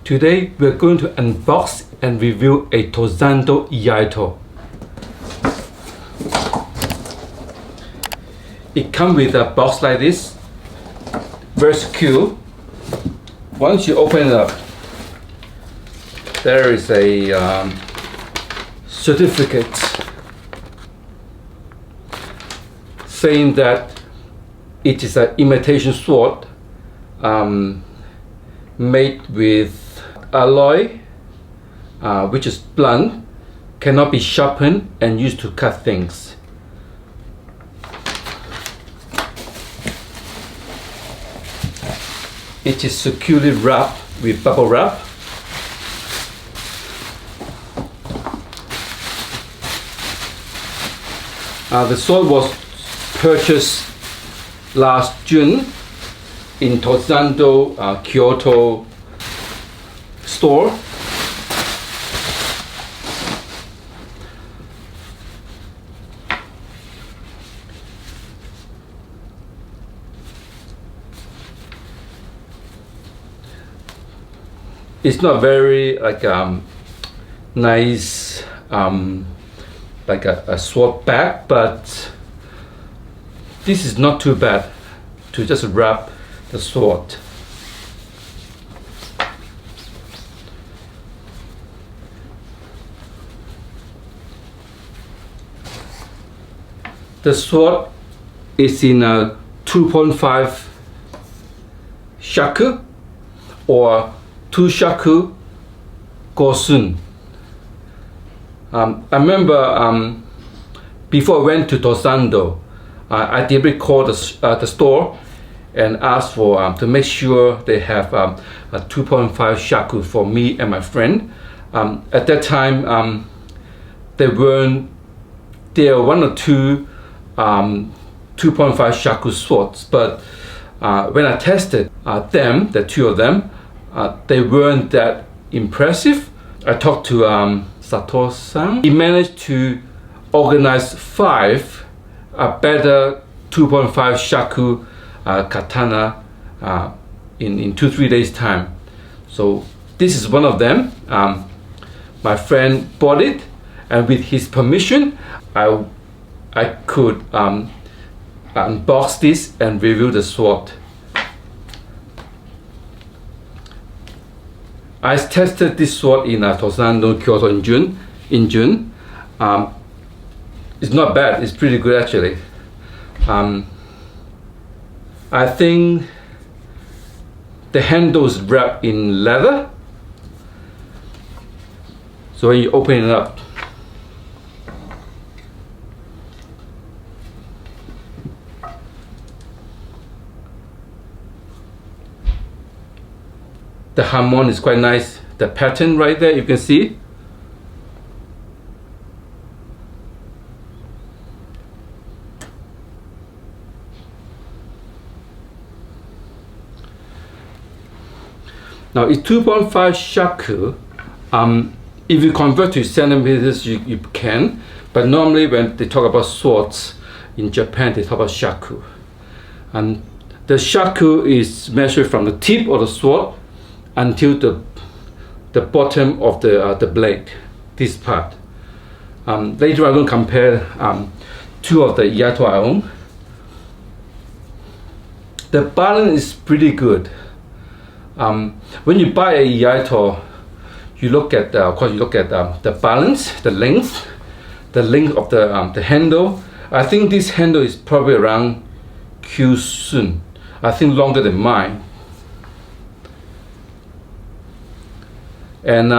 Today we're going to unbox and review a Tozando Iaito. It comes with a box like this, very secure. Once you open it up, there is a certificate saying that it is an imitation sword made with alloy, which is blunt, cannot be sharpened and used to cut things. It is securely wrapped with bubble wrap. The sword was purchased last June in Tozando Kyoto store. It's not very nice like a sword bag, but this is not too bad to just wrap the sword. The sword is in a 2.5 shaku or 2 shaku gosun. I remember before I went to Tozando, I did call the store and asked for to make sure they have a 2.5 shaku for me and my friend. At that time, there were one or two 2.5 shaku swords, but when I tested them, the two of them, they weren't that impressive. I talked to Sato-san. He managed to organize 5 better 2.5 shaku katana in 2-3 days time. So this is one of them. My friend bought it, and with his permission, I could unbox this and review the sword. I tested this sword in Tozando Kyoto in June. It's not bad. It's pretty good actually. I think the handle is wrapped in leather. So when you open it up, the hamon is quite nice. The pattern right there, you can see. Now it's 2.5 shaku. If you convert to centimeters, you can. But normally when they talk about swords in Japan, they talk about shaku. And the shaku is measured from the tip of the sword until the bottom of the blade, this part. Later I'm going to compare 2 of the Iaito I own. The balance is pretty good. When you buy a Iaito, you look at of course you look at the balance, the length of the handle. I think this handle is probably around Kyusun. I think longer than mine. And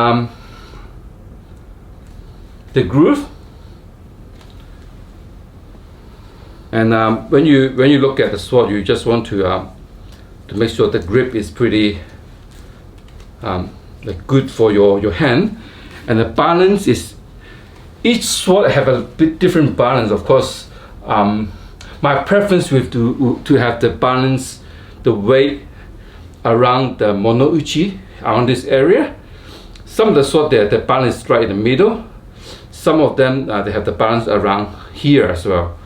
the groove, and when you look at the sword, you just want to make sure the grip is pretty good for your hand, and the balance is, each sword have a bit different balance. Of course, my preference with to have the balance, the weight around the monouchi, around this area. Some of the sword there, the balance is right in the middle. Some of them they have the balance around here as well.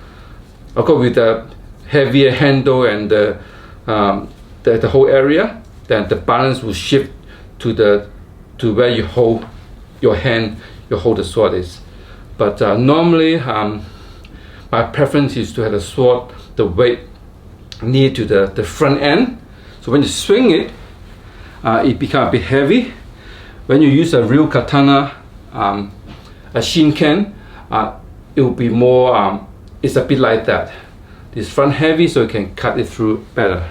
Of course, with the heavier handle and the whole area, then the balance will shift to where you hold your hand, you hold the sword is. But normally, my preference is to have the sword, the weight near to the front end. So when you swing it, it becomes a bit heavy. When you use a real katana, a shinken, it will be more, it's a bit like that. It's front heavy, so you can cut it through better.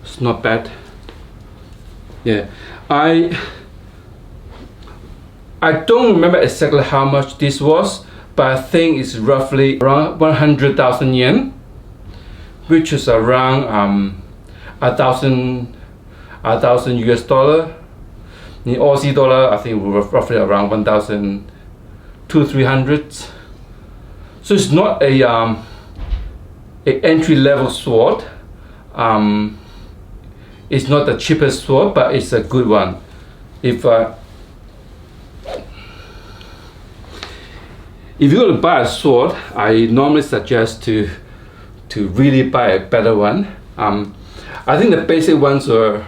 It's not bad. Yeah, I don't remember exactly how much this was, but I think it's roughly around 100,000 yen, which is around $1,000 US dollar. In Aussie dollar, I think we're roughly around 1,200-300. So it's not a entry level sword. It's not the cheapest sword, but it's a good one. If you're going to buy a sword, I normally suggest to really buy a better one. I think the basic ones are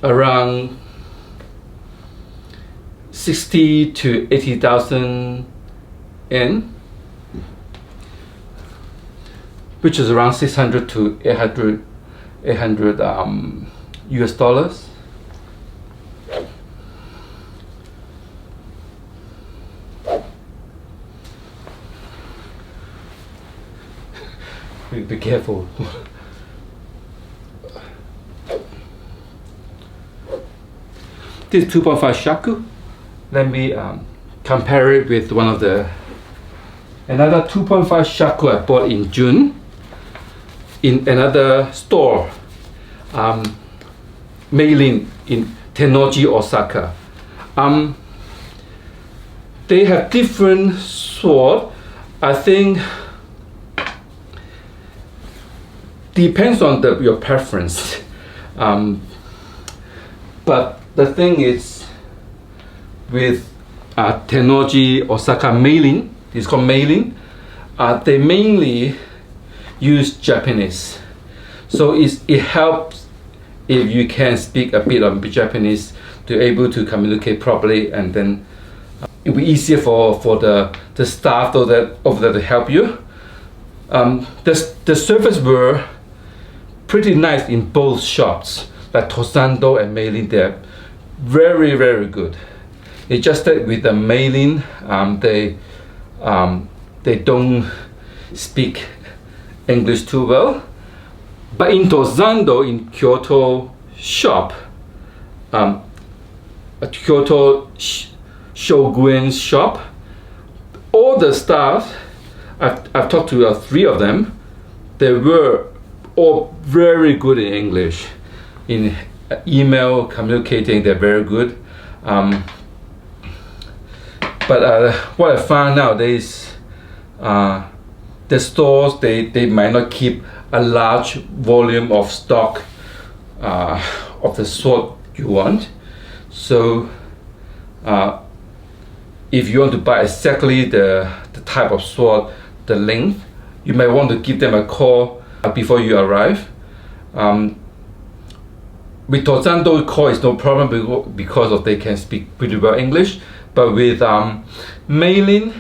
around 60 to 80,000 yen, which is around 600 to 800 US dollars. Be careful. This 2.5 shaku. Let me compare it with one of another 2.5 shaku I bought in June in another store, Meilin in Tennoji, Osaka. They have different sword. I think depends on your preference. But the thing is, with Tennoji Osaka Meilin, it's called Meilin, they mainly use Japanese. So it helps if you can speak a bit of Japanese to able to communicate properly, and then it'll be easier for the staff over there to help you. The service were pretty nice in both shops, like Tozando and Meilin. They're very, very good. It's just that with the Meilin, they don't speak English too well. But in Tozando, in Kyoto shop, Kyoto Shogun's shop, all the staff, I've talked to 3 of them, they were all very good in English. In email communicating, they're very good. But what I found nowadays, the stores, they might not keep a large volume of stock of the sword you want. So if you want to buy exactly the type of sword, the length, you might want to give them a call before you arrive. With Tozando, call is no problem because of they can speak pretty well English. But with Meilin,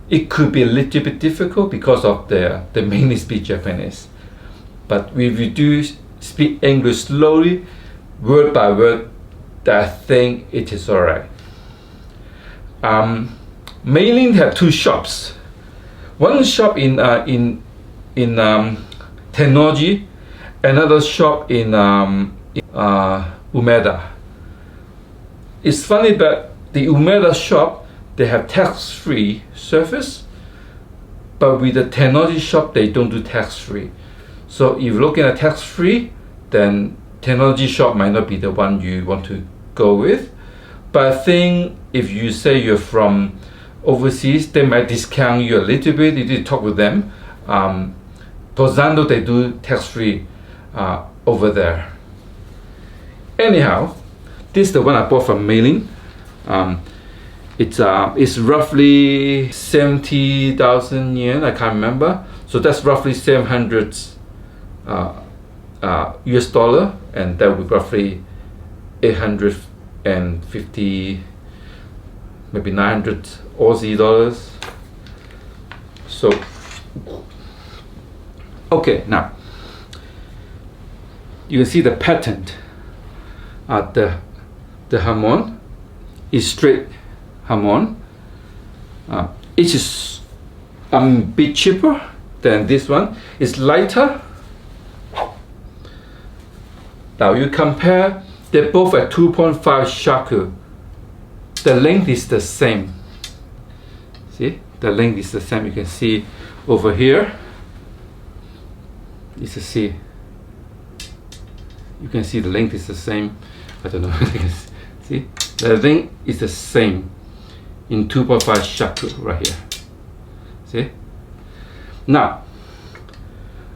it could be a little bit difficult because of they mainly speak Japanese. But if you do speak English slowly, word by word, I think it is alright. Meilin have 2 shops. One shop in Tennoji, another shop in Umeda. It's funny that the Umeda shop, they have tax-free service, but with the Tennoji shop, they don't do tax-free. So if you're looking at tax-free, then Tennoji shop might not be the one you want to go with. But I think if you say you're from overseas, they might discount you a little bit. You need to talk with them. Tozando, they do tax-free over there. Anyhow, this is the one I bought from Mailing. It's roughly 70,000 yen, I can't remember. So that's roughly 700 US dollar, and that would be roughly 850, maybe 900 Aussie dollars. So, okay, now you can see the pattern. The hamon is straight hamon. It is a bit cheaper than this one. It's lighter. Now you compare, they're both at 2.5 shaku. The length is the same. See, the length is the same. You can see over here. You can see the length is the same. I don't know. See, the length is the same in 2.5 shaku right here. See. Now,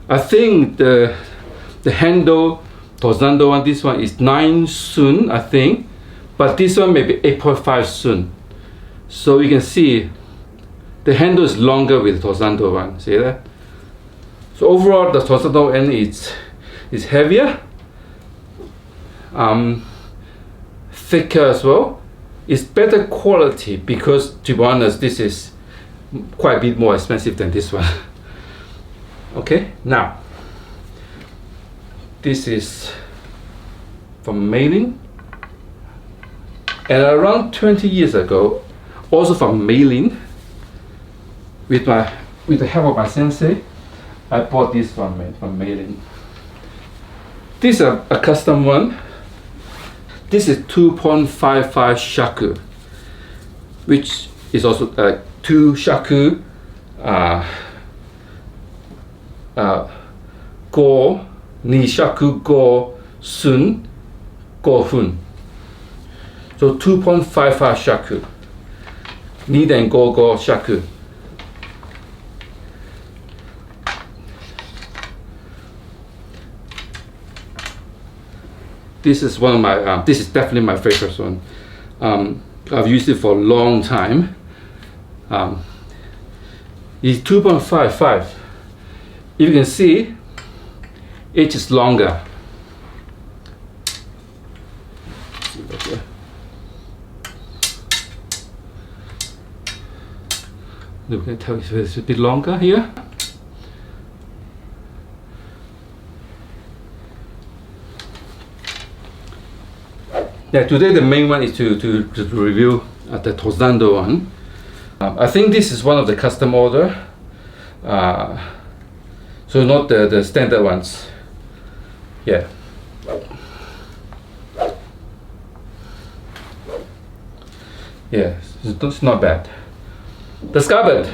I think the handle Tozando one, this one is 9 sun, I think, but this one may be 8.5 sun. So you can see the handle is longer with the Tozando one. See that? So overall, the Tozando end is heavier, thicker as well. It's better quality because, to be honest, this is quite a bit more expensive than this one. Okay, now this is from Mailing, and around 20 years ago, also from Mailing, with the help of my sensei, I bought this one from Mailing. This is a custom one. This is 2.55 shaku, which is also 2 shaku go, ni shaku go sun go fun. So 2.55 shaku, ni den go shaku. This is one of my, this is definitely my favorite one. I've used it for a long time. It's 2.55. If you can see, it is longer. You can tell it's a bit longer here. Yeah, today the main one is to review the Tozando one. I think this is one of the custom order, so not the standard ones. Yeah. Yeah, it's not bad. The scabbard.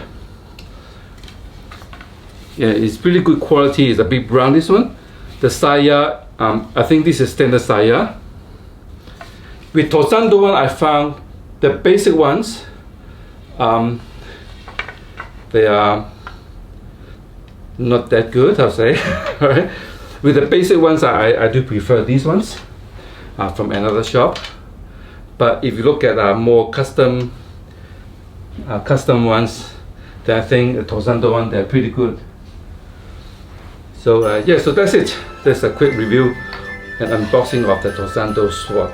Yeah, it's pretty good quality. It's a bit brown, this one. The saya, I think this is standard saya. With Tozando one, I found the basic ones, they are not that good, I'll say. Alright. With the basic ones, I do prefer these ones from another shop. But if you look at more custom ones, then I think the Tozando one, they're pretty good. So yeah, so that's it. That's a quick review and unboxing of the Tozando sword.